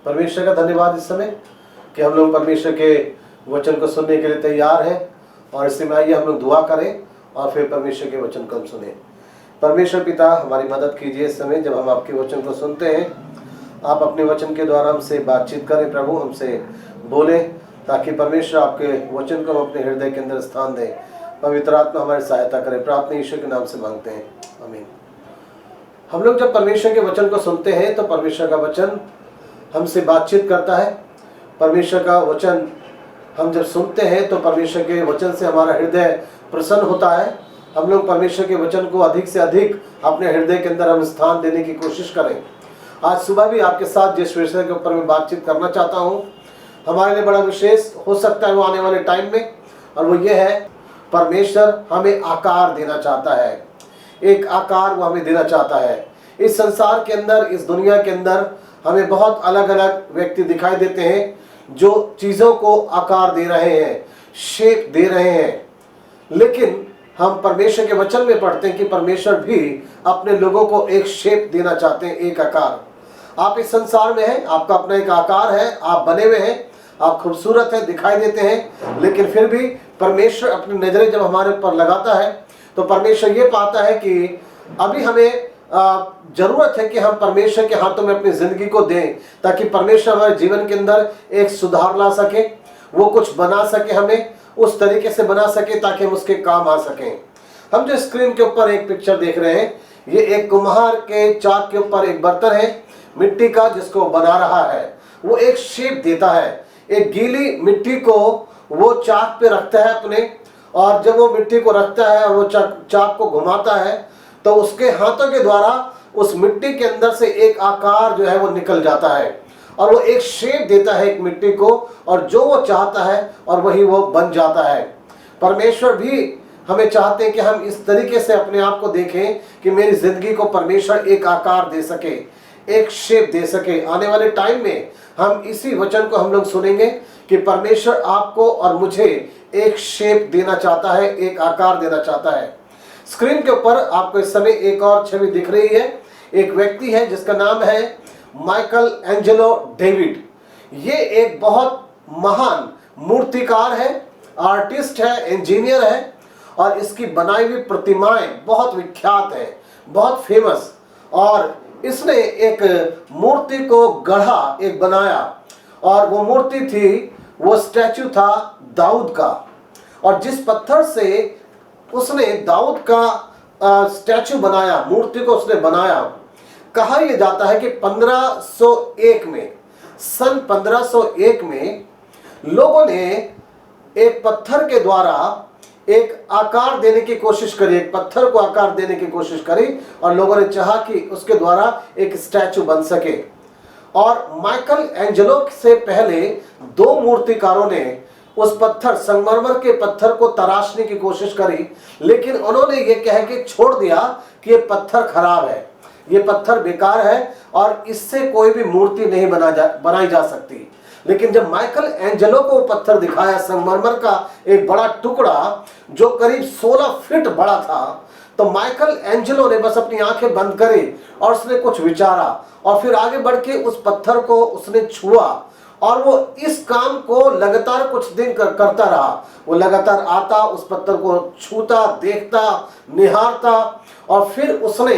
परमेश्वर का धन्यवाद इस समय कि हम लोग परमेश्वर के वचन को सुनने के लिए तैयार हैं। और इसी में आइए हम लोग दुआ करें और फिर परमेश्वर के वचन को हम सुने। परमेश्वर पिता, हमारी मदद कीजिए इस समय जब हम आपके वचन को सुनते हैं। आप अपने वचन के द्वारा हमसे बातचीत करें प्रभु, हमसे बोले, ताकि परमेश्वर आपके वचन को हम अपने हृदय के अंदर स्थान दें। पवित्र आत्मा हमारी सहायता करें। प्रार्थना ईश्वर के नाम से मांगते हैं, आमीन। हम लोग जब परमेश्वर के वचन को सुनते हैं तो परमेश्वर का वचन हमसे बातचीत करता है। परमेश्वर का वचन हम जब सुनते हैं तो परमेश्वर के वचन से हमारा हृदय प्रसन्न होता है। हम लोग परमेश्वर के वचन को अधिक से अधिक अपने हृदय के अंदर हम स्थान देने की कोशिश करें। आज सुबह भी आपके साथ जिस विषय के ऊपर मैं बातचीत करना चाहता हूँ, हमारे लिए बड़ा विशेष हो सकता है वो आने वाले टाइम में, और वो ये है, परमेश्वर हमें आकार देना चाहता है। एक आकार वो हमें देना चाहता है। इस संसार के अंदर, इस दुनिया के अंदर हमें बहुत अलग अलग व्यक्ति दिखाई देते हैं जो चीज़ों को आकार दे रहे हैं, शेप दे रहे हैं। लेकिन हम परमेश्वर के वचन में पढ़ते हैं कि परमेश्वर भी अपने लोगों को एक शेप देना चाहते हैं, एक आकार। आप इस संसार में हैं, आपका अपना एक आकार है, आप बने हुए हैं, आप खूबसूरत हैं, दिखाई देते हैं। लेकिन फिर भी परमेश्वर अपनी नज़रें जब हमारे ऊपर लगाता है तो परमेश्वर ये पाता है कि अभी हमें जरूरत है कि हम परमेश्वर के हाथों में अपनी जिंदगी को दें, ताकि परमेश्वर हमारे जीवन के अंदर एक सुधार ला सके, वो कुछ बना सके, हमें उस तरीके से बना सके ताकि हम उसके काम आ सकें। हम जो स्क्रीन के ऊपर एक पिक्चर देख रहे हैं, ये एक कुम्हार के चाक के ऊपर एक बर्तन है मिट्टी का, जिसको बना रहा है। वो एक शेप देता है। एक गीली मिट्टी को वो चाक पे रखता है अपने, और जब वो मिट्टी को रखता है और वो चाक को घुमाता है तो उसके हाथों के द्वारा उस मिट्टी के अंदर से एक आकार जो है वो निकल जाता है, और वो एक शेप देता है एक मिट्टी को, और जो वो चाहता है और वही वो बन जाता है। परमेश्वर भी हमें चाहते हैं कि हम इस तरीके से अपने आप को देखें कि मेरी जिंदगी को परमेश्वर एक आकार दे सके, एक शेप दे सके। आने वाले टाइम में हम इसी वचन को हम लोग सुनेंगे कि परमेश्वर आपको और मुझे एक शेप देना चाहता है, एक आकार देना चाहता है। स्क्रीन के ऊपर आपको इस समय एक और छवि दिख रही है। एक व्यक्ति है जिसका नाम है माइकल एंजेलो डेविड। ये एक बहुत महान मूर्तिकार है, आर्टिस्ट है, इंजीनियर है, और इसकी बनाई हुई प्रतिमाएं बहुत विख्यात है, बहुत फेमस। और इसने एक मूर्ति को गढ़ा, एक बनाया, और वो मूर्ति थी, वो स्टैचू था दाऊद का। और जिस पत्थर से उसने दाऊद का स्टैचू बनाया, मूर्ति को उसने बनाया, कहा यह जाता है कि 1501 में, सन 1501 में लोगों ने एक पत्थर के द्वारा एक आकार देने की कोशिश करी, एक पत्थर को आकार देने की कोशिश करी, और लोगों ने चाहा कि उसके द्वारा एक स्टैचू बन सके। और माइकल एंजेलो से पहले दो मूर्तिकारों ने उस पत्थर, संगमरमर के पत्थर को तराशने की कोशिश करी, लेकिन उन्होंने ये कह के छोड़ दिया कि ये पत्थर खराब है, ये पत्थर बेकार है, और इससे कोई भी मूर्ति नहीं बनाई जा सकती। लेकिन जब माइकल एंजेलो को पत्थर दिखाया, संगमरमर का एक बड़ा टुकड़ा जो करीब 16 फीट बड़ा था, तो माइकल एंजेलो ने बस अपनी आंखें बंद करी और उसने कुछ विचारा, और फिर आगे बढ़ के उस पत्थर को उसने छुआ, और वो इस काम को लगातार कुछ दिन करता रहा। वो लगातार आता, उस पत्थर को छूता, देखता, निहारता, और फिर उसने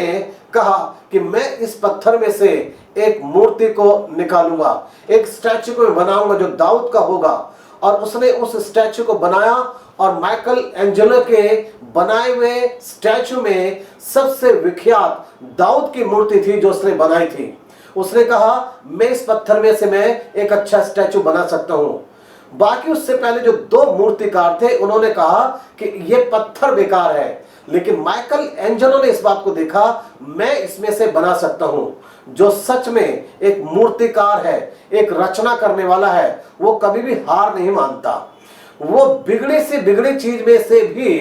कहा कि मैं इस पत्थर में से एक मूर्ति को निकालूंगा, एक स्टैचू को बनाऊंगा जो दाऊद का होगा। और उसने उस स्टैचू को बनाया, और माइकल एंजेलो के बनाए हुए स्टैचू में सबसे विख्यात दाऊद की मूर्ति थी जो उसने बनाई थी। उसने कहा मैं इस पत्थर में से मैं एक अच्छा स्टैचू बना सकता हूं। बाकी उससे पहले जो दो मूर्तिकार थे उन्होंने कहा कि ये पत्थर बेकार है, लेकिन माइकल एंजेलो ने इस बात को देखा, मैं इसमें से बना सकता हूं। जो सच में एक मूर्तिकार है, एक रचना करने वाला है, वो कभी भी हार नहीं मानता। वो बिगड़ी से बिगड़ी चीज में से भी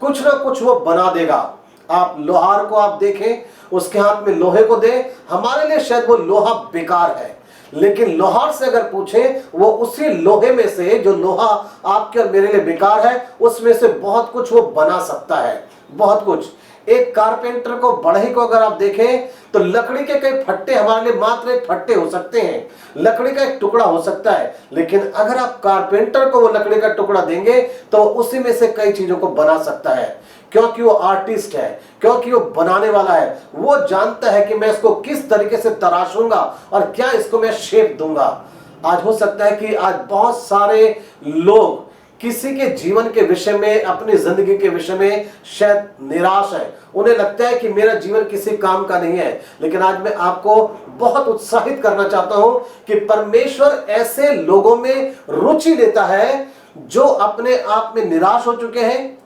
कुछ ना कुछ वो बना देगा। आप लोहार को आप देखें, उसके हाथ में लोहे को दे, हमारे लिए शायद वो लोहा बेकार है, लेकिन लोहार से अगर पूछें, वो उसी लोहे में से, जो लोहा आपके और मेरे लिए बेकार है, उसमें से बहुत कुछ वो बना सकता है, बहुत कुछ। एक कारपेंटर को, बढ़ई को अगर आप देखें तो लकड़ी के कई फट्टे हमारे लिए मात्र एक फट्टे हो सकते हैं, लकड़ी का एक टुकड़ा हो सकता है, लेकिन अगर आप कारपेंटर को वो लकड़ी का टुकड़ा देंगे तो उसी में से कई चीजों को बना सकता है, क्योंकि वो आर्टिस्ट है, क्योंकि वो बनाने वाला है। वो जानता है कि मैं इसको किस तरीके से तराशूंगा और क्या इसको मैं शेप दूंगा। आज हो सकता है कि आज बहुत सारे लोग किसी के जीवन के विषय में, अपनी जिंदगी के विषय में शायद निराश है, उन्हें लगता है कि मेरा जीवन किसी काम का नहीं है। लेकिन आज मैं आपको बहुत उत्साहित करना चाहता हूं कि परमेश्वर ऐसे लोगों में रुचि लेता है जो अपने आप में निराश हो चुके हैं,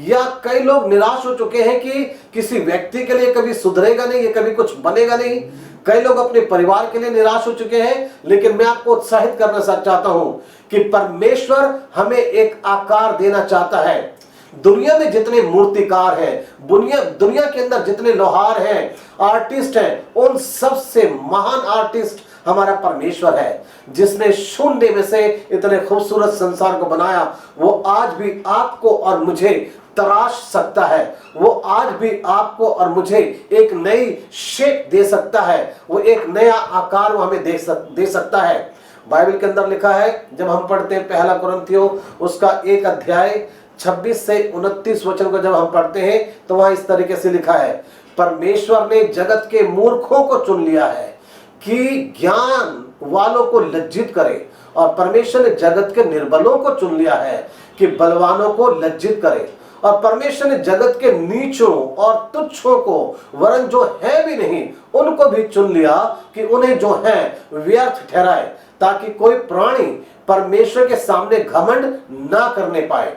या कई लोग निराश हो चुके हैं कि किसी व्यक्ति के लिए कभी सुधरेगा नहीं, ये कभी कुछ बनेगा नहीं। कई लोग अपने परिवार के लिए निराश हो चुके हैं। लेकिन मैं आपको उत्साहित करना चाहता हूं कि परमेश्वर हमें एक आकार देना चाहता है। दुनिया में जितने मूर्तिकार हैं, दुनिया के अंदर जितने लोहार हैं, आर्टिस्ट हैं, उन सबसे महान आर्टिस्ट हमारा परमेश्वर है, जिसने शून्य में से इतने खूबसूरत संसार को बनाया। वो आज भी आपको और मुझे तराश सकता है, वो आज भी आपको और मुझे एक नई शेप दे सकता है, वो एक नया आकार वो हमें दे सकता है। बाइबल के अंदर लिखा है, जब हम पढ़ते हैं पहला कुरिन्थियों उसका 1 अध्याय 26 से 29 वचन को जब हम पढ़ते हैं तो वहां इस तरीके से लिखा है, परमेश्वर ने जगत के मूर्खों को चुन लिया है कि ज्ञान वालों को लज्जित करे, और परमेश्वर ने जगत के निर्बलों को चुन लिया है कि बलवानों को लज्जित करे, और परमेश्वर ने जगत के नीचों और तुच्छों को, वरन जो है भी नहीं उनको भी चुन लिया कि उन्हें जो है व्यर्थ ठहराए, ताकि कोई प्राणी परमेश्वर के सामने घमंड ना करने पाए।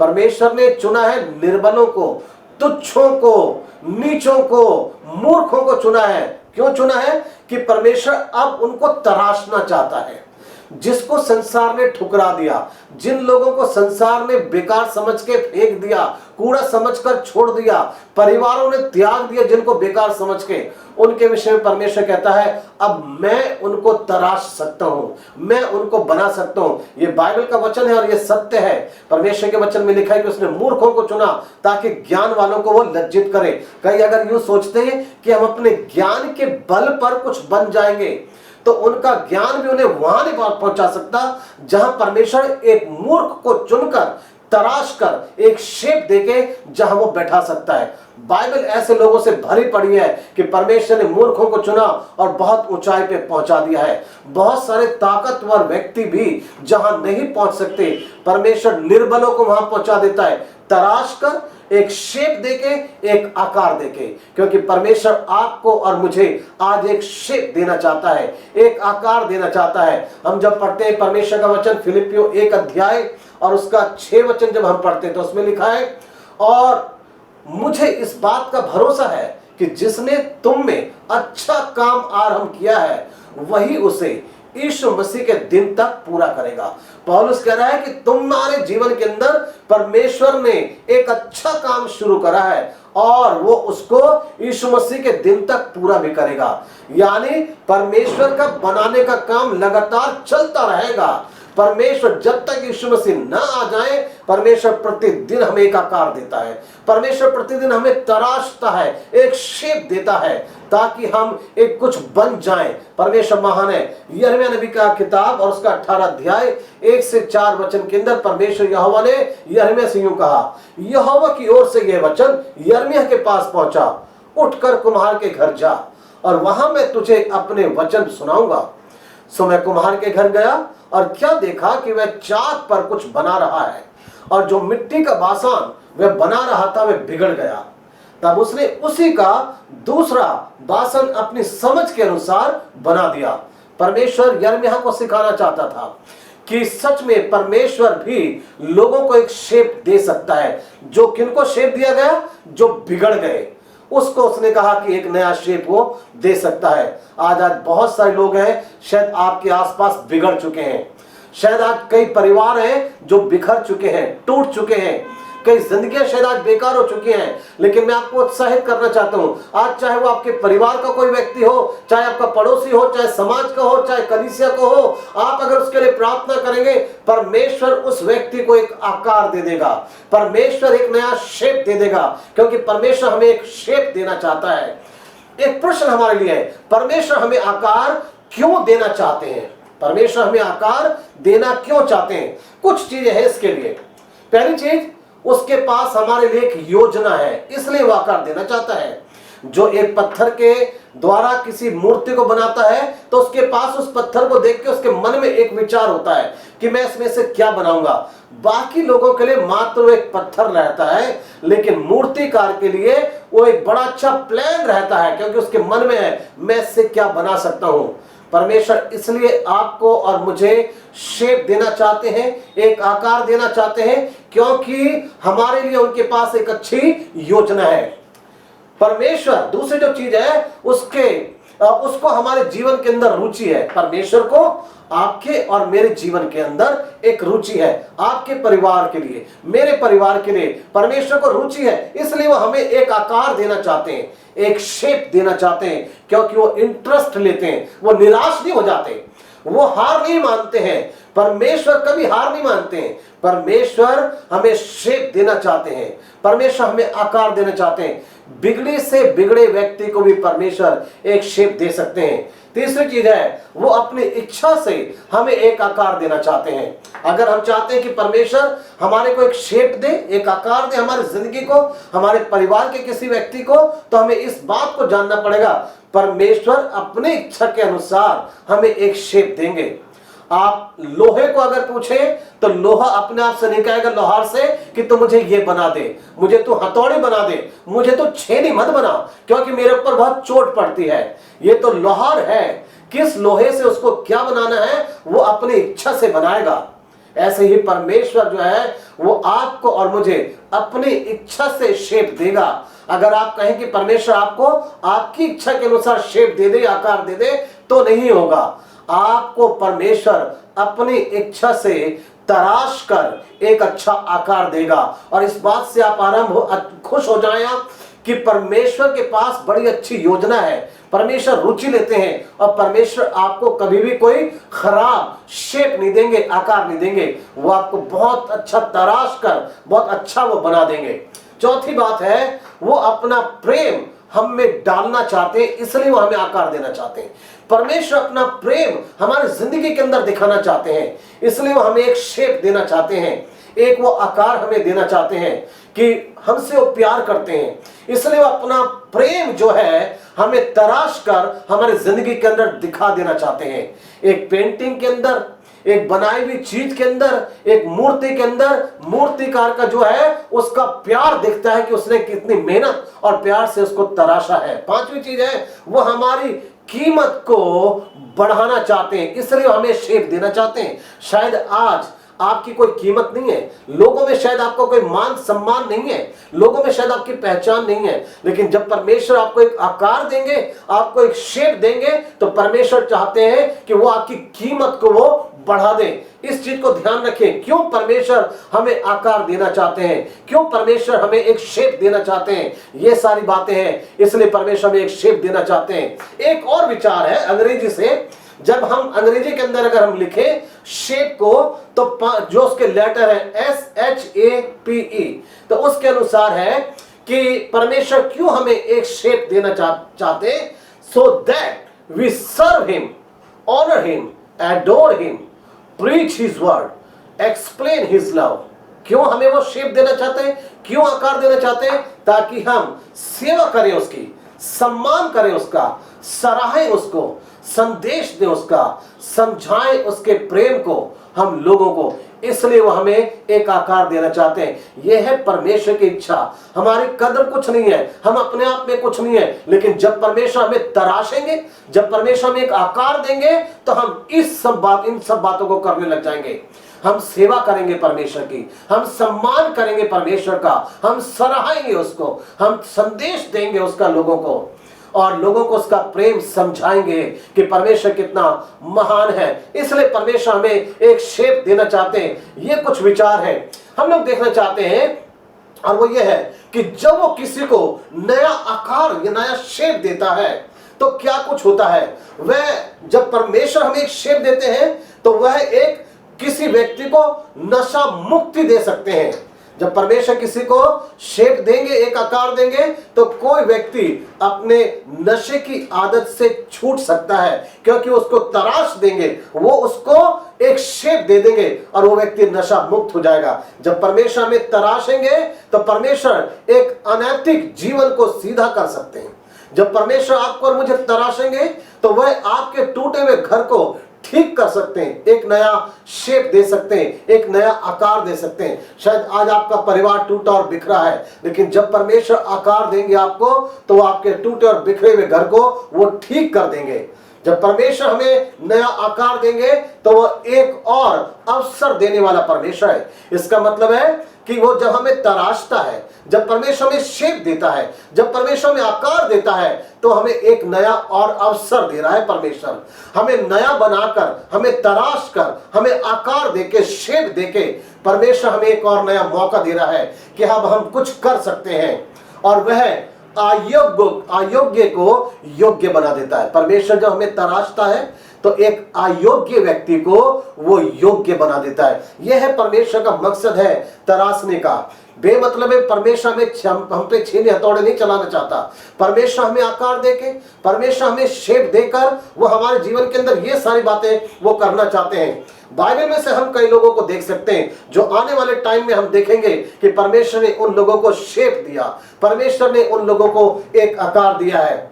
परमेश्वर ने चुना है निर्बलों को, तुच्छों को, नीचों को, मूर्खों को चुना है। क्यों चुना है? कि परमेश्वर अब उनको तराशना चाहता है। जिसको संसार ने ठुकरा दिया, जिन लोगों को संसार ने बेकार समझ के फेंक दिया, कूड़ा समझकर छोड़ दिया, परिवारों ने त्याग दिया जिनको बेकार समझ के, उनके विषय में परमेश्वर कहता है अब मैं उनको तराश सकता हूं, मैं उनको बना सकता हूं। ये बाइबल का वचन है और ये सत्य है। परमेश्वर के वचन में लिखा है कि उसने मूर्खों को चुना ताकि ज्ञान वालों को वो लज्जित करे। कई अगर यूं सोचते हैं कि हम अपने ज्ञान के बल पर कुछ बन जाएंगे, तो उनका ज्ञान भी उन्हें वहां नहीं पहुंचा सकता जहां परमेश्वर एक मूर्ख को चुनकर, तराश कर, एक शेप देके जहां वो बैठा सकता है। बाइबल ऐसे लोगों से भरी पड़ी है कि परमेश्वर ने मूर्खों को चुना और बहुत ऊंचाई पे पहुंचा दिया है। बहुत सारे ताकतवर व्यक्ति भी जहां नहीं पहुंच सकते, परमेश्वर निर्बलों को वहां पहुंचा देता है, तराश कर, एक शेप देके, एक आकार देके। क्योंकि परमेश्वर आपको और मुझे आज एक शेप देना चाहता है, एक आकार देना चाहता है। हम जब पढ़ते हैं परमेश्वर का वचन, फिलिपियों 1 अध्याय और उसका 6 वचन जब हम पढ़ते हैं तो उसमें लिखा है, और मुझे इस बात का भरोसा है कि जिसने तुम में अच्छा काम आरंभ किया है वही उसे यीशु मसीह के दिन तक पूरा करेगा। पौलुस कह रहा है कि तुम्हारे जीवन के अंदर परमेश्वर ने एक अच्छा काम शुरू करा है और वो उसको यीशु मसीह के दिन तक पूरा भी करेगा। यानी परमेश्वर का बनाने का काम लगातार चलता रहेगा। परमेश्वर जब तक यीशु मसीह न आ जाए, परमेश्वर प्रतिदिन हमें एक आकार देता है, परमेश्वर प्रतिदिन हमें तराशता है, एक शेप देता है ताकि हम एक कुछ बन जाएं। परमेश्वर महान है। यिर्मयाह नबी का किताब और उसका 18 अध्याय 1 से 4 वचन के अंदर परमेश्वर यहोवा ने यिर्मयाह से यूं कहा, यहोवा की ओर से यह वचन यिर्मयाह के पास पहुंचा, उठकर कुम्हार के घर जा और वहां मैं तुझे अपने वचन सुनाऊंगा। सो मैं कुम्हार के घर गया और क्या देखा कि वह चाक पर कुछ बना रहा है, और जो मिट्टी का बासान वह बना रहा था वह बिगड़ गया। तब उसने उसी का दूसरा बासन अपनी समझ के अनुसार बना दिया। परमेश्वर यिर्मयाह को सिखाना चाहता था कि सच में परमेश्वर भी लोगों को एक शेप दे सकता है। जो किनको शेप दिया गया? जो बिगड़ गए, उसको उसने कहा कि एक नया शेप वो दे सकता है। आज बहुत सारे लोग हैं शायद आपके आसपास बिगड़ चुके हैं, शायद आज कई परिवार हैं जो बिखर चुके हैं, टूट चुके हैं, कई जिंदगियां शायद आज बेकार हो चुकी हैं, लेकिन मैं आपको उत्साहित करना चाहता हूं। आज चाहे वो आपके परिवार का कोई व्यक्ति हो, चाहे आपका पड़ोसी हो, चाहे समाज का हो, चाहे कलीसिया को हो, आप अगर उसके लिए प्रार्थना करेंगे, परमेश्वर उस व्यक्ति को एक आकार दे देगा, परमेश्वर एक नया शेप दे देगा, क्योंकि परमेश्वर हमें एक शेप देना चाहता है। एक प्रश्न हमारे लिए है, परमेश्वर हमें आकार क्यों देना चाहते हैं? परमेश्वर हमें आकार देना क्यों चाहते हैं? कुछ चीजें हैं इसके लिए। पहली चीज, उसके पास हमारे लिए एक योजना है, इसलिए वो आकार देना चाहता है। जो एक पत्थर के द्वारा किसी मूर्ति को बनाता है, तो उसके पास उस पत्थर को देख के उसके मन में एक विचार होता है कि मैं इसमें से क्या बनाऊंगा। बाकी लोगों के लिए मात्र एक पत्थर रहता है, लेकिन मूर्तिकार के लिए वो एक बड़ा अच्छा प्लान रहता है, क्योंकि उसके मन में है मैं इससे क्या बना सकता हूं। परमेश्वर इसलिए आपको और मुझे शेप देना चाहते हैं, एक आकार देना चाहते हैं, क्योंकि हमारे लिए उनके पास एक अच्छी योजना है। परमेश्वर, दूसरी जो चीज है, उसको हमारे जीवन के अंदर रुचि है। परमेश्वर को आपके और मेरे जीवन के अंदर एक रुचि है। आपके परिवार के लिए, मेरे परिवार के लिए परमेश्वर को रुचि है, इसलिए वो हमें एक आकार देना चाहते हैं, एक शेप देना चाहते हैं, क्योंकि वो इंटरेस्ट लेते हैं, वो निराश नहीं हो जाते, वो हार नहीं मानते हैं। परमेश्वर कभी हार नहीं मानते हैं। परमेश्वर हमें शेप देना चाहते हैं, परमेश्वर हमें आकार देना चाहते हैं। बिगड़े से बिगड़े व्यक्ति को भी परमेश्वर एक शेप दे सकते हैं। तीसरी चीज है, वो अपनी इच्छा से हमें एक आकार देना चाहते हैं। अगर हम चाहते हैं कि परमेश्वर हमारे को एक शेप दे, एक आकार दे हमारी जिंदगी को, हमारे परिवार के किसी व्यक्ति को, तो हमें इस बात को जानना पड़ेगा, परमेश्वर अपनी इच्छा के अनुसार हमें एक शेप देंगे। आप लोहे को अगर पूछें, तो लोहा अपने आप से नहीं कहेगा लोहार से कि तू मुझे ये बना दे, मुझे तू हथौड़ी बना दे, मुझे तो छेनी मत बना, क्योंकि मेरे ऊपर बहुत चोट पड़ती है। ये तो लोहार है, किस लोहे से उसको क्या बनाना है वो अपनी इच्छा से बनाएगा। ऐसे ही परमेश्वर जो है, वो आपको और मुझे अपनी इच्छा से शेप देगा। अगर आप कहें कि परमेश्वर आपको आपकी इच्छा के अनुसार शेप दे दे, आकार दे दे, तो नहीं होगा। आपको परमेश्वर अपनी इच्छा से तराश कर एक अच्छा आकार देगा। और इस बात से आप खुश हो जाएं आप कि परमेश्वर के पास बड़ी अच्छी योजना है। परमेश्वर रुचि लेते हैं, और परमेश्वर आपको कभी भी कोई खराब शेप नहीं देंगे, आकार नहीं देंगे। वो आपको बहुत अच्छा तराश कर बहुत अच्छा वो बना देंगे। चौथी बात है, वो अपना प्रेम हम में डालना चाहते हैं, इसलिए वो हमें आकार देना चाहते हैं। परमेश्वर अपना प्रेम हमारी जिंदगी के अंदर दिखाना चाहते हैं, इसलिए वो हमें एक शेप देना चाहते हैं, एक वो आकार हमें देना चाहते हैं कि हमसे वो प्यार करते हैं, इसलिए वो अपना प्रेम जो है हमें तराश कर हमारी जिंदगी के अंदर दिखा देना चाहते हैं। एक पेंटिंग के अंदर, एक बनाई हुई चीज के अंदर, एक मूर्ति के अंदर मूर्तिकार का जो है उसका प्यार दिखता है कि उसने कितनी मेहनत और प्यार से उसको तराशा है। पांचवी चीज है, वो हमारी कीमत को बढ़ाना चाहते हैं, इसलिए हमें शेप देना चाहते हैं। शायद आज आपकी कोई कीमत नहीं है, लोगों में शायद आपको कोई मान सम्मान नहीं है, लोगों में शायद आपकी पहचान नहीं है, लेकिन जब परमेश्वर आपको एक आकार देंगे, आपको एक शेप देंगे, तो परमेश्वर चाहते हैं कि वो आपकी कीमत को वो बढ़ा दें। इस चीज को ध्यान रखें, क्यों परमेश्वर हमें आकार देना चाहते हैं, क्यों परमेश्वर हमें एक शेप देना चाहते हैं। ये सारी बातें हैं, इसलिए परमेश्वर हमें एक शेप देना चाहते हैं। एक और विचार है अंग्रेजी से, जब हम अंग्रेजी के अंदर अगर हम लिखें शेप को, तो जो उसके लेटर है SHAPE, तो उसके अनुसार है कि परमेश्वर क्यों हमें एक शेप देना चाहते, so that we serve him, honour him, adore him, preach his word, explain his love. क्यों हमें वो शेप देना चाहते हैं, क्यों आकार देना चाहते हैं? ताकि हम सेवा करें उसकी, सम्मान करें उसका, सराहें उसको, संदेश दें उसका, समझाएं उसके प्रेम को हम लोगों को, इसलिए वो हमें एक आकार देना चाहते हैं। यह है परमेश्वर की इच्छा। हमारी कदर कुछ नहीं है, हम अपने आप में कुछ नहीं है, लेकिन जब परमेश्वर हमें तराशेंगे, जब परमेश्वर हमें एक आकार देंगे, तो हम इन सब बातों को करने लग जाएंगे। हम सेवा करेंगे परमेश्वर की, हम सम्मान करेंगे परमेश्वर का, हम सराहेंगे उसको, हम संदेश देंगे उसका लोगों को, और लोगों को उसका प्रेम समझाएंगे कि परमेश्वर कितना महान है। इसलिए परमेश्वर हमें एक शेप देना चाहते हैं। ये कुछ विचार हैं। हम लोग देखना चाहते हैं और वो ये है कि जब वो किसी को नया आकार या नया शेप देता है तो क्या कुछ होता है। वह जब परमेश्वर हमें एक शेप देते हैं तो वह एक किसी व्यक्ति को नशा मुक्ति दे सकते हैं। जब परमेश्वर किसी को शेप देंगे, एक आकार देंगे, तो कोई व्यक्ति अपने नशे की आदत से छूट सकता है, क्योंकि उसको तराश देंगे, वो उसको एक शेप दे देंगे और वो व्यक्ति नशा मुक्त हो जाएगा। जब परमेश्वर हमें तराशेंगे तो परमेश्वर एक अनैतिक जीवन को सीधा कर सकते हैं। जब परमेश्वर आपको और मुझे तराशेंगे तो वह आपके टूटे हुए घर को ठीक कर सकते हैं, एक नया शेप दे सकते हैं, एक नया आकार दे सकते हैं। शायद आज आपका परिवार टूटा और बिखरा है, लेकिन जब परमेश्वर आकार देंगे आपको तो वो आपके टूटे और बिखरे हुए घर को वो ठीक कर देंगे। जब परमेश्वर हमें नया आकार देंगे तो वो एक और अवसर देने वाला परमेश्वर है। इसका मतलब है कि वो जब हमें तराशता है, जब परमेश्वर हमें शेप देता है, जब परमेश्वर हमें आकार देता है, तो हमें एक नया और अवसर दे रहा है। परमेश्वर हमें नया बनाकर, हमें तराश कर, हमें आकार देके, शेप देके परमेश्वर हमें एक और नया मौका दे रहा है कि अब हम कुछ कर सकते हैं। और वह अयोग्य को योग्य बना देता है। परमेश्वर जब हमें तराशता है तो एक अयोग्य व्यक्ति को वो योग्य बना देता है। यह है परमेश्वर का मकसद है तराशने का। बेमतलब है परमेश्वर हम पे छीने हथौड़े नहीं चलाना चाहता। परमेश्वर हमें आकार देके, परमेश्वर हमें शेप देकर वो हमारे जीवन के अंदर ये सारी बातें वो करना चाहते हैं। बाइबल में से हम कई लोगों को देख सकते हैं जो आने वाले टाइम में हम देखेंगे कि परमेश्वर ने उन लोगों को शेप दिया, परमेश्वर ने उन लोगों को एक आकार दिया है।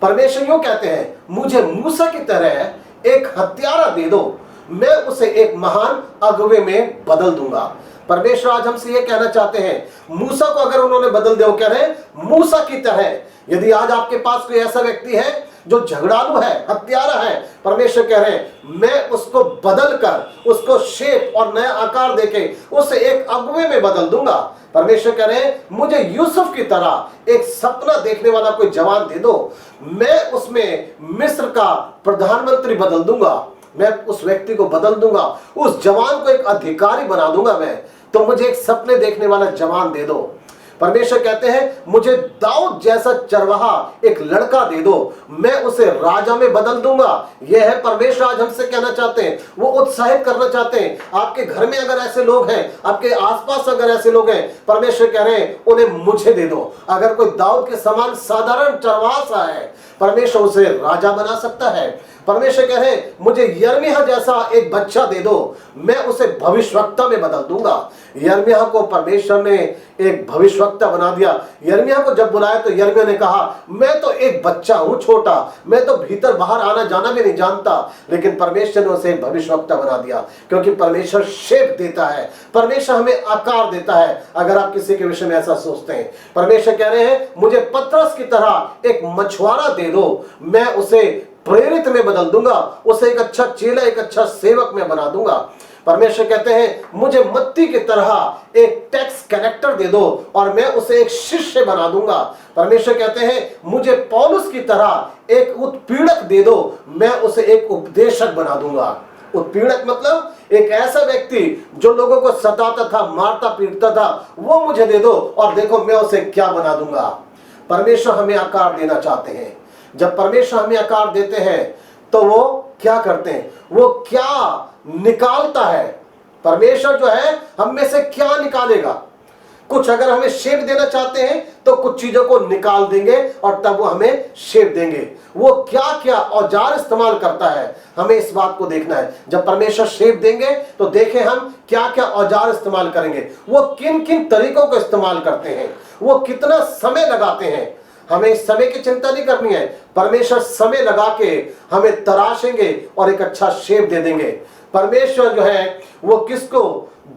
परमेश्वर यूं कहते हैं, मुझे मूसा की तरह एक हत्यारा दे दो, मैं उसे एक महान अगुवे में बदल दूंगा। परमेश्वर आज हमसे ये कहना चाहते हैं, मूसा को अगर उन्होंने बदल दिया, वो कह रहे हैं मूसा की तरह। यदि आज आपके पास कोई ऐसा व्यक्ति है जो झगड़ालू है, हत्यारा है, परमेश्वर कह रहे हैं मैं उसको बदल कर, उसको शेप और नया आकार देके उसे एक अगुवे में बदल दूंगा। परमेश्वर कह रहे हैं मुझे यूसुफ की तरह एक सपना देखने वाला कोई जवान दे दो, मैं उसमें मिस्र का प्रधानमंत्री बदल दूंगा, मैं उस व्यक्ति को बदल दूंगा, उस जवान को एक अधिकारी बना दूंगा मैं। तो मुझे एक सपने देखने वाला जवान दे दो। परमेश्वर कहते हैं मुझे दाऊद जैसा चरवाहा एक लड़का दे दो, मैं उसे राजा में बदल दूंगा। यह है परमेश्वर आज हमसे कहना चाहते हैं, वो उत्साहित करना चाहते हैं। आपके घर में अगर ऐसे लोग हैं, आपके आसपास अगर ऐसे लोग हैं, परमेश्वर कह रहे हैं उन्हें मुझे दे दो। अगर कोई दाऊद के समान साधारण चरवाहा सा है, परमेश्वर उसे राजा बना सकता है। परमेश्वर कह रहे हैं मुझे यिर्मयाह जैसा एक बच्चा दे दो, मैं उसे भविष्यवक्ता में बदल दूंगा। यिर्मयाह को परमेश्वर ने एक भविष्यवक्ता बना दिया। यिर्मयाह को जब बुलाया तो यिर्मयाह ने कहा मैं तो एक बच्चा हूं छोटा, मैं तो भीतर बाहर आना जाना भी नहीं जानता, लेकिन परमेश्वर ने उसे एक भविष्यवक्ता बना दिया। क्योंकि परमेश्वर शेप देता है, परमेश्वर हमें आकार देता है। अगर आप किसी के विषय में ऐसा सोचते हैं, परमेश्वर कह रहे हैं मुझे पतरस की तरह एक मछुआरा दे दो, मैं उसे प्रेरित में बदल दूंगा, उसे एक अच्छा चेला, एक अच्छा सेवक में बना दूंगा। परमेश्वर कहते हैं मुझे मत्ती की तरह एक टैक्स कलेक्टर दे दो और मैं उसे एक शिष्य बना दूंगा। परमेश्वर कहते हैं मुझे पौलुस की तरह एक उत्पीड़क दे दो, मैं उसे एक उपदेशक बना दूंगा। उत्पीड़क मतलब एक ऐसा व्यक्ति जो लोगों को सताता था, मारता पीटता था, वो मुझे दे दो और देखो मैं उसे क्या बना दूंगा। परमेश्वर हमें आकार देना चाहते हैं। जब परमेश्वर हमें आकार देते हैं तो वो क्या करते हैं, वो क्या निकालता है। परमेश्वर जो है हम में से क्या निकालेगा। कुछ अगर हमें शेप देना चाहते हैं तो कुछ चीजों को निकाल देंगे और तब वो हमें शेप देंगे। वो क्या क्या औजार इस्तेमाल करता है, हमें इस बात को देखना है। जब परमेश्वर शेप देंगे तो देखें हम क्या क्या औजार इस्तेमाल करेंगे, वो किन किन तरीकों को इस्तेमाल करते हैं, वो कितना समय लगाते हैं। हमें इस समय की चिंता नहीं करनी है। परमेश्वर समय लगा के हमें तराशेंगे और एक अच्छा शेप दे देंगे। परमेश्वर जो है वो किसको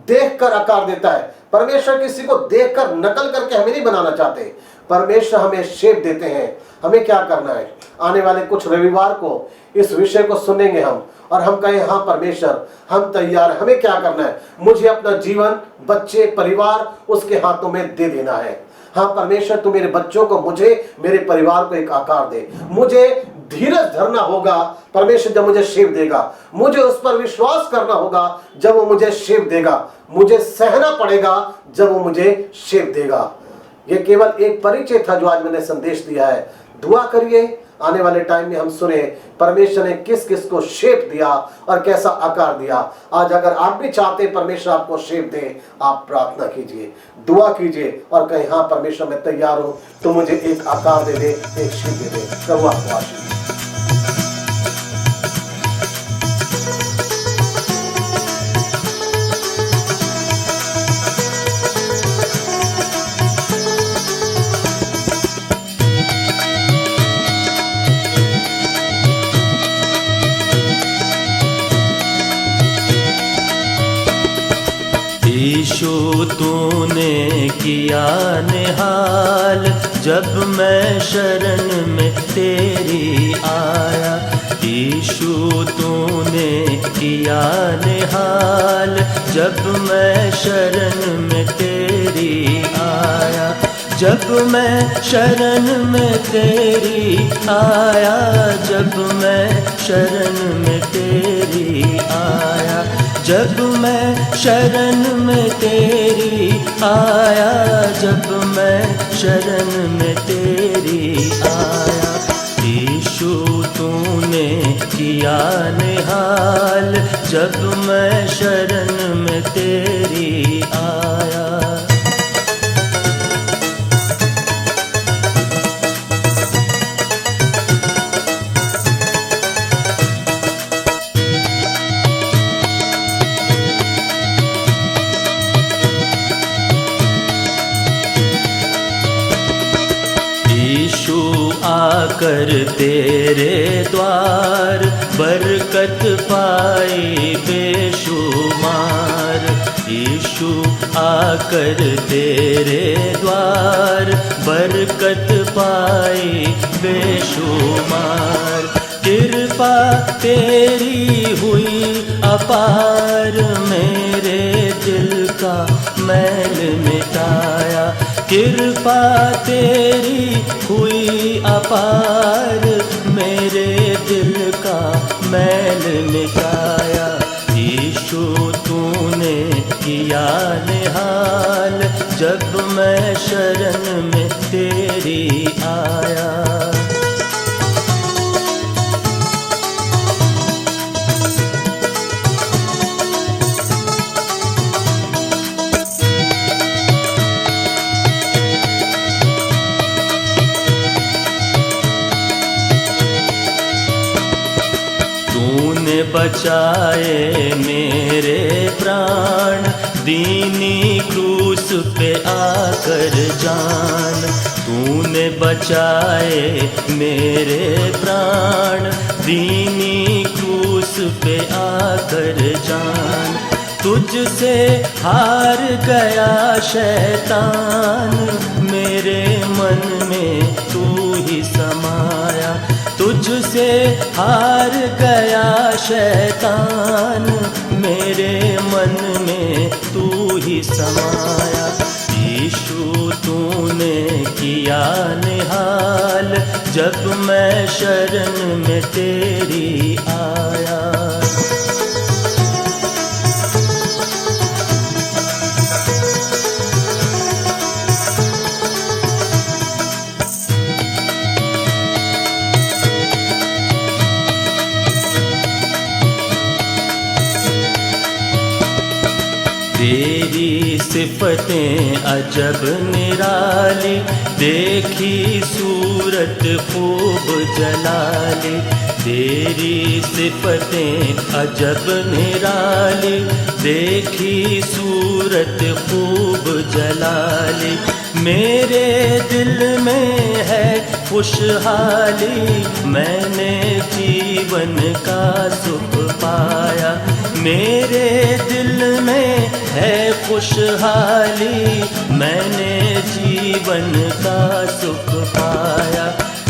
देखकर आकार देता है। परमेश्वर किसी को देखकर नकल करके हमें नहीं बनाना चाहते। परमेश्वर हमें शेप देते हैं। हमें क्या करना है, आने वाले कुछ रविवार को इस विषय को सुनेंगे हम और हम कहें हाँ परमेश्वर हम तैयार हैं। हमें क्या करना है, मुझे अपना जीवन, बच्चे, परिवार उसके हाथों में दे देना है। हाँ परमेश्वर तू मेरे बच्चों को, मुझे, मेरे परिवार को एक आकार दे। मुझे धीरज धरना होगा परमेश्वर जब मुझे शेप देगा, मुझे उस पर विश्वास करना होगा जब वो मुझे शेप देगा। मुझे सहना पड़ेगा जब वो मुझे शेप देगा। ये केवल एक परिचय था जो आज मैंने संदेश दिया है। दुआ करिए, आने वाले टाइम में हम सुने परमेश्वर ने किस किस को शेप दिया और कैसा आकार दिया। आज अगर आप भी चाहते हैं परमेश्वर आपको शेप दे, आप प्रार्थना कीजिए, दुआ कीजिए और कहें हाँ परमेश्वर मैं तैयार हूं, तो मुझे एक आकार दे दे, एक शेप दे दे। प्रभु आपको आशीष। यीशु तूने किया निहाल, जब मैं शरण में तेरी आया। यीशु तूने किया निहाल, जब मैं शरण में तेरी आया। जब मैं शरण में तेरी आया, जब मैं शरण में तेरी आया, जब मैं शरण में तेरी आया, जब मैं शरण में तेरी आया। यीशु तूने किया निहाल, जब मैं शरण में तेरी आया। आकर तेरे द्वार बरकत पाई बेशुमार। यीशु आकर तेरे द्वार बरकत पाई बेशुमार। कृपा तेरी हुई अपार, मेरे दिल का मैल मिटाया। कृपा तेरी हुई अपार, मेरे दिल का मैल मिटाया। यीशु तूने किया निहाल, जब मैं शरण में तेरी आया। बचाए मेरे प्राण, दीनी क्रूस पे आकर जान। तूने बचाए मेरे प्राण, दीनी क्रूस पे आकर जान। तुझसे हार गया शैतान, मेरे मन में तू ही समाया। तुझसे हार गया शैतान, मेरे मन में तू ही समाया। यीशु तूने किया निहाल, जब मैं शरण में तेरी आया। तेरी सिफतें अजब निराली, देखी सूरत खूब जलाली। तेरी सिफतें अजब निराली, देखी सूरत खूब जलाली। मेरे दिल में है खुशहाली, मैंने जीवन का सुख पाया। मेरे दिल में है खुशहाली, मैंने जीवन का सुख पाया।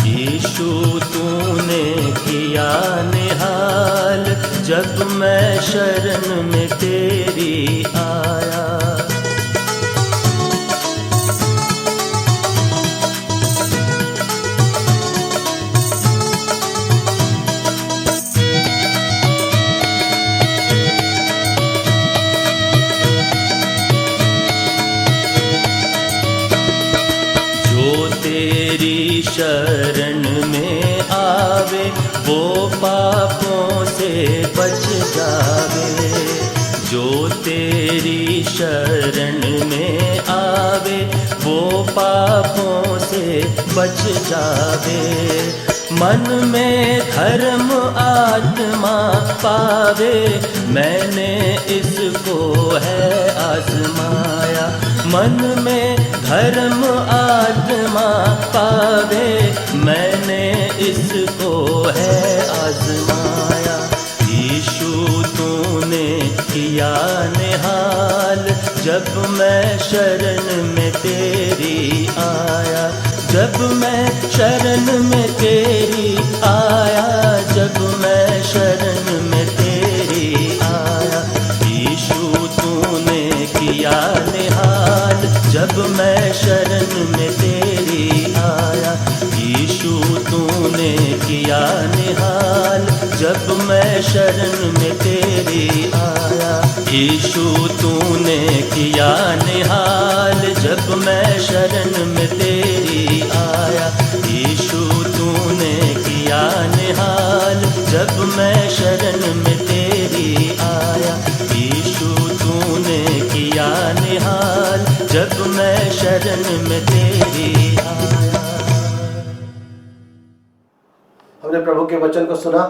यीशु तूने किया निहाल, जब मैं शरण में तेरी आया। जावे। जो तेरी शरण में आवे वो पापों से बच जावे। मन में धर्म आत्मा पावे, मैंने इसको है आजमाया। मन में धर्म आत्मा पावे, मैंने इसको है आजमाया। यीशु तूने किया निहाल, जब मैं शरण में तेरी आया। जब मैं शरण में तेरी आया, जब मैं शरण में तेरी आया। यीशु तूने किया निहाल, जब मैं शरण में तेरी आया। यीशु तूने किया निहाल, जब मैं शरण में तेरी आया। यीशु तूने किया निहाल, जब मैं शरण में तेरी आया। यीशु तूने किया निहाल, जब मैं शरण में तेरी आया। यीशु तूने किया निहाल, जब मैं शरण में तेरी आया। हमने प्रभु के वचन को सुना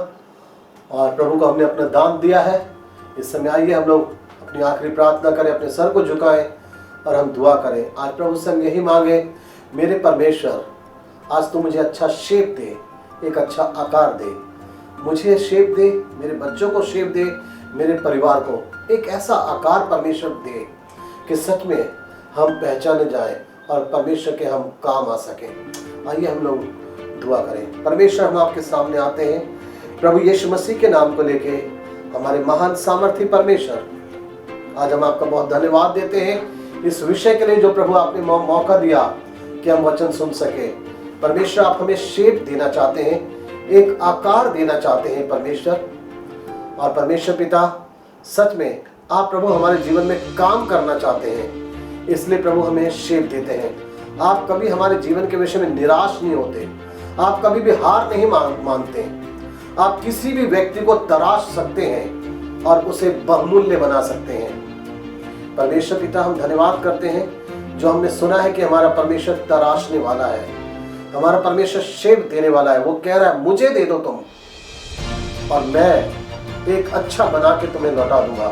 और प्रभु को हमने अपना दान दिया है। इस समय आइए हम लोग अपनी आखिरी प्रार्थना करें, अपने सर को झुकाएं और हम दुआ करें। आज प्रभु से हम यही मांगे, मेरे परमेश्वर आज तू मुझे अच्छा शेप दे, एक अच्छा आकार दे, मुझे शेप दे, मेरे बच्चों को शेप दे, मेरे परिवार को एक ऐसा आकार परमेश्वर दे कि सच में हम पहचाने जाएं और परमेश्वर के हम काम आ सकें। आइए हम लोग दुआ करें। परमेश्वर हम आपके सामने आते हैं प्रभु यीशु मसीह के नाम को लेके, हमारे महान सामर्थी परमेश्वर, आज हम आपका बहुत धन्यवाद देते हैं इस विषय के लिए जो प्रभु आपने मौका दिया कि हम वचन सुन सके। परमेश्वर आप हमें शेप देना चाहते हैं, एक आकार देना चाहते हैं परमेश्वर। और परमेश्वर पिता सच में आप प्रभु हमारे जीवन में काम करना चाहते हैं, इसलिए प्रभु हमें शेप देते हैं। आप कभी हमारे जीवन के विषय में निराश नहीं होते, आप कभी भी हार नहीं मानते। आप किसी भी व्यक्ति को तराश सकते हैं और उसे बहुमूल्य बना सकते हैं। परमेश्वर पिता हम धन्यवाद करते हैं जो हमने सुना है कि हमारा परमेश्वर तराशने वाला है, हमारा परमेश्वर शेप देने वाला है। वो कह रहा है मुझे दे दो तुम और मैं एक अच्छा बना के तुम्हें लौटा दूंगा।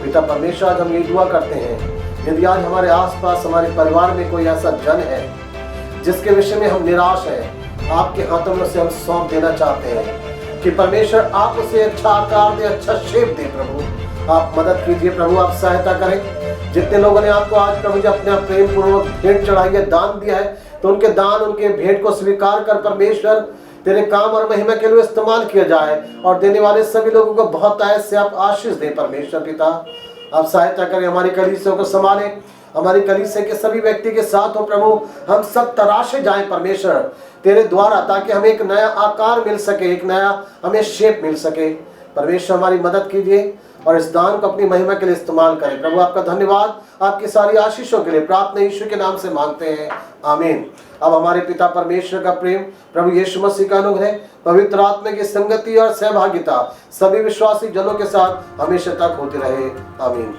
पिता परमेश्वर आज हम ये दुआ करते हैं, यदि आज हमारे आसपास हमारे परिवार में कोई ऐसा जन है जिसके विषय में हम निराश हैं, आपके हाथों में उसे हम सौंप देना चाहते हैं कि परमेश्वर आप उसे अच्छा आकार दे, अच्छा शेप दे। प्रभु आप मदद कीजिए, प्रभु आप सहायता करें। जितने लोगों ने आपको आज प्रभु जी अपने प्रेम पूर्वक भेंट चढ़ाई है, दान दिया है, तो उनके दान उनके भेंट को स्वीकार कर परमेश्वर तेरे काम और महिमा के लिए इस्तेमाल किया जाए और देने वाले सभी लोगों को बहुत आयत से आप आशीष दें। परमेश्वर पिता आप सहायता करें, हमारी कलीसियों को संभालें, हमारी कलीसिया के सभी व्यक्ति के साथ हो प्रभु। हम सब तराशे जाएं परमेश्वर तेरे द्वारा, ताकि हमें एक नया आकार मिल सके, एक नया हमें शेप मिल सके। परमेश्वर हमारी मदद कीजिए और इस दान को अपनी महिमा के लिए इस्तेमाल करें। प्रभु आपका धन्यवाद, आपकी सारी आशीषों के लिए प्रार्थना यीशु के नाम से मांगते हैं, आमीन। अब हमारे पिता परमेश्वर का प्रेम, प्रभु यीशु मसीह का अनुग्रह, पवित्र आत्मा की संगति और सहभागिता सभी विश्वासी जनों के साथ हमेशा तक होती रहे, आमीन।